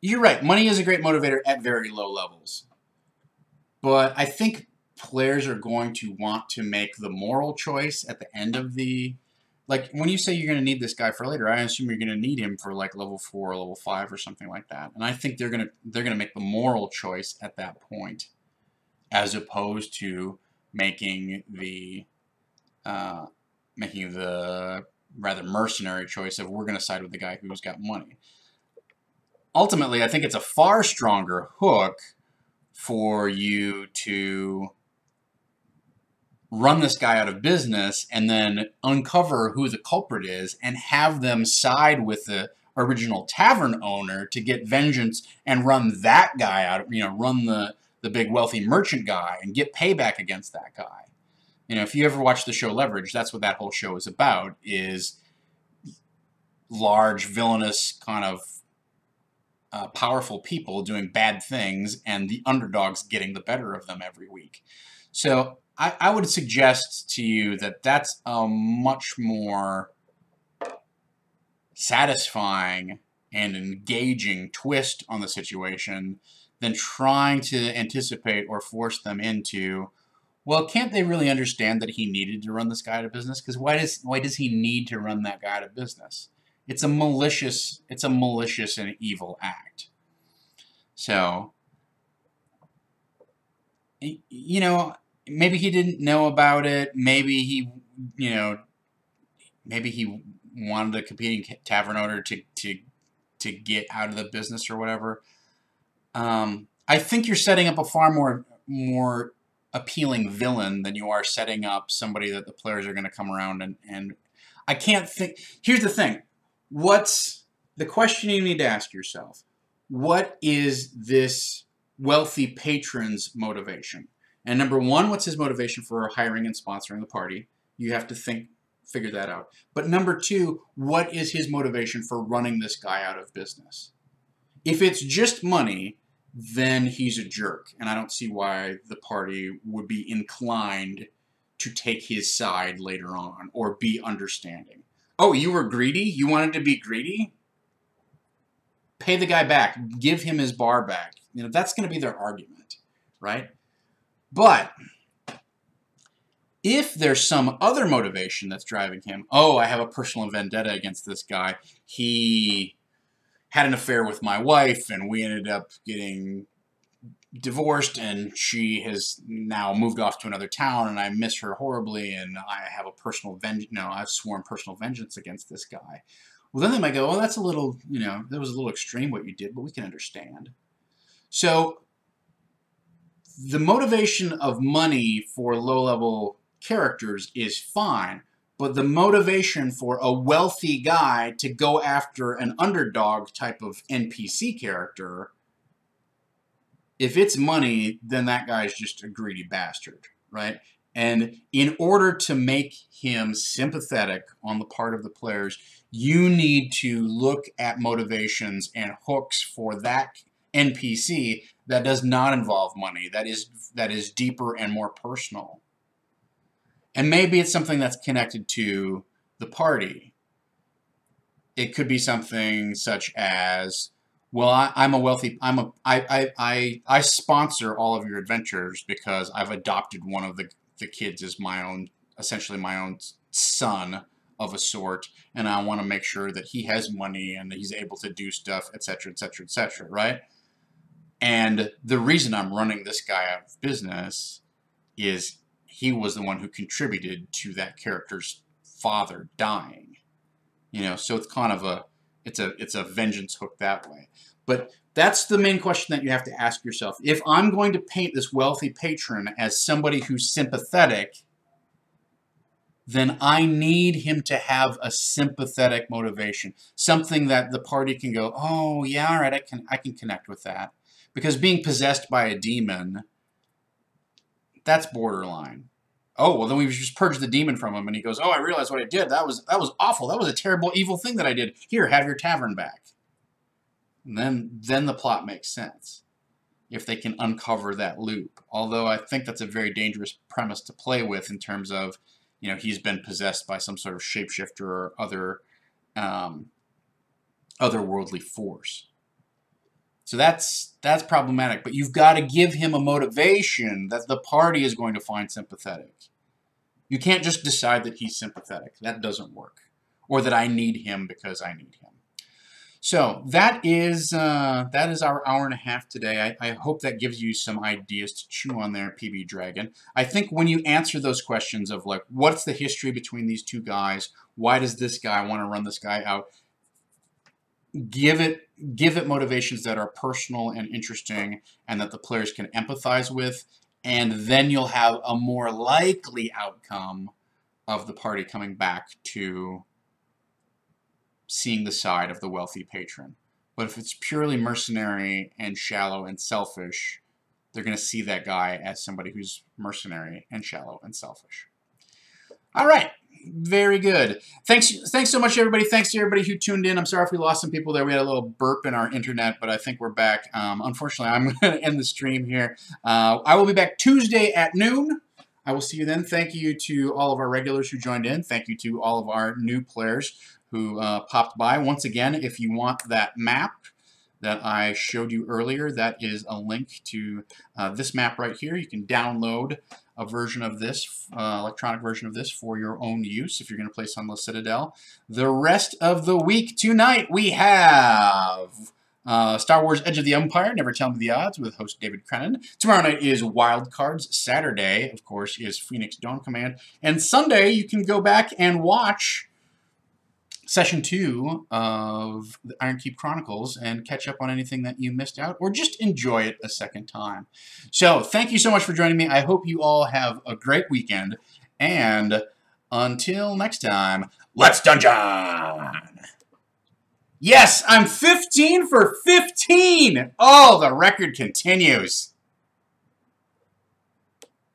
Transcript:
You're right. Money is a great motivator at very low levels. But I think players are going to want to make the moral choice at the end of the... Like, when you say you're going to need this guy for later, I assume you're going to need him for, like, level 4 or level 5 or something like that. And I think they're gonna make the moral choice at that point, as opposed to making the rather mercenary choice of we're going to side with the guy who's got money. Ultimately, I think it's a far stronger hook for you to run this guy out of business and then uncover who the culprit is and have them side with the original tavern owner to get vengeance and run that guy out, run the big wealthy merchant guy and get payback against that guy. If you ever watch the show Leverage, that's what that whole show is about, is large, villainous, kind of powerful people doing bad things and the underdogs getting the better of them every week. So I would suggest to you that that's a much more satisfying and engaging twist on the situation than trying to anticipate or force them into, well, can't they really understand that he needed to run this guy out of business? Because why does he need to run that guy out of business? It's a malicious and evil act. So, maybe he didn't know about it. Maybe he wanted a competing tavern owner to get out of the business or whatever. I think you're setting up a far more appealing villain than you are setting up somebody that the players are going to come around and I can't think. Here's the thing. What's the question you need to ask yourself? What is this wealthy patron's motivation? And number one, what's his motivation for hiring and sponsoring the party? You have to figure that out. But number two, what is his motivation for running this guy out of business? If it's just money, then he's a jerk. And I don't see why the party would be inclined to take his side later on or be understanding. Oh, you were greedy? You wanted to be greedy? Pay the guy back. Give him his bar back. That's going to be their argument, right? But if there's some other motivation that's driving him, oh, I have a personal vendetta against this guy. He had an affair with my wife, and we ended up getting divorced, and she has now moved off to another town, and I miss her horribly, and I have a personal I've sworn personal vengeance against this guy. Well, then they might go, oh, that's a little, that was a little extreme what you did, but we can understand. So the motivation of money for low-level characters is fine, but the motivation for a wealthy guy to go after an underdog type of NPC character, if it's money, then that guy's just a greedy bastard, right? And in order to make him sympathetic on the part of the players, you need to look at motivations and hooks for that NPC that does not involve money, that is deeper and more personal. And maybe it's something that's connected to the party. It could be something such as, well, I sponsor all of your adventures because I've adopted one of the kids as my own, essentially my own son of a sort, and I want to make sure that he has money and that he's able to do stuff, etc., etc., etc., right? And the reason I'm running this guy out of business is he was the one who contributed to that character's father dying. So it's kind of it's a vengeance hook that way. But that's the main question that you have to ask yourself. If I'm going to paint this wealthy patron as somebody who's sympathetic, then I need him to have a sympathetic motivation, something that the party can go, oh yeah, all right, I can connect with that. Because being possessed by a demon, that's borderline. Oh, well, then we just purge the demon from him, and he goes, oh, I realized what I did. That was awful. That was a terrible, evil thing that I did. Here, have your tavern back. And then the plot makes sense, if they can uncover that loop. Although I think that's a very dangerous premise to play with in terms of, he's been possessed by some sort of shapeshifter or other otherworldly force. So that's problematic. But you've got to give him a motivation that the party is going to find sympathetic. You can't just decide that he's sympathetic. That doesn't work. Or that I need him because I need him. So that is our hour and a half today. I hope that gives you some ideas to chew on there, PB Dragon. I think when you answer those questions of like, what's the history between these two guys? Why does this guy want to run this guy out? Give it motivations that are personal and interesting and that the players can empathize with, and then you'll have a more likely outcome of the party coming back to seeing the side of the wealthy patron. But if it's purely mercenary and shallow and selfish, they're going to see that guy as somebody who's mercenary and shallow and selfish. All right. Very good. Thanks so much, everybody. Thanks to everybody who tuned in. I'm sorry if we lost some people there. We had a little burp in our internet, but I think we're back. Unfortunately, I'm going to end the stream here. I will be back Tuesday at noon. I will see you then. Thank you to all of our regulars who joined in. Thank you to all of our new players who popped by. Once again, if you want that map that I showed you earlier, that is a link to this map right here. You can download a version of this, electronic version of this for your own use if you're going to play Sunless Citadel. The rest of the week tonight we have Star Wars Edge of the Empire, Never Tell Me the Odds with host David Crennan. Tomorrow night is Wild Cards. Saturday, of course, is Phoenix Dawn Command. And Sunday, you can go back and watch Session 2 of the Iron Keep Chronicles and catch up on anything that you missed out, or just enjoy it a second time. So, thank you so much for joining me. I hope you all have a great weekend, and until next time, let's dungeon! Yes, I'm 15 for 15! Oh, the record continues.